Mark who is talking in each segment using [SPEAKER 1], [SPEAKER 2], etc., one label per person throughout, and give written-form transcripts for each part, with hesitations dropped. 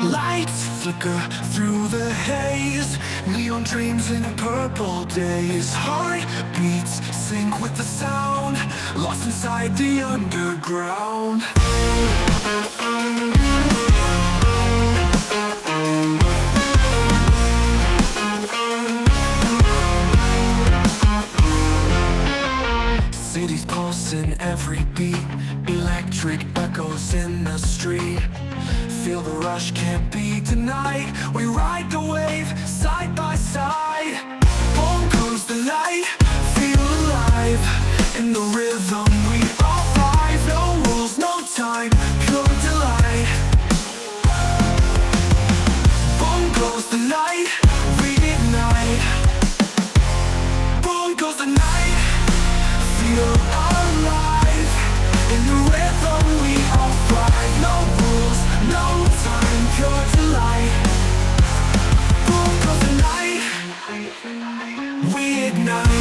[SPEAKER 1] Lights flicker through the haze, neon dreams in purple days. Heartbeats sync with the sound, lost inside the underground. Cities pulse in every beat, electric echoes in the street. Feel the rush, can't be denied. We ride the wave, side by side. Home comes the night, feel alive. In the rhythm we all thrive. No rules, no time, pure delight. Boom goes the night, we ignite. Boom goes the night, feel alive. In the rhythm we all thrive. No rules, no time, pure delight. Boom goes the night, we ignite.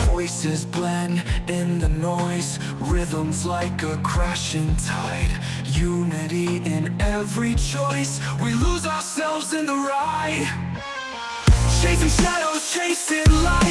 [SPEAKER 1] Voices blend in the noise, rhythms like a crashing tide. Unity in every choice, we lose ourselves in the ride. Chasing shadows, chasing light.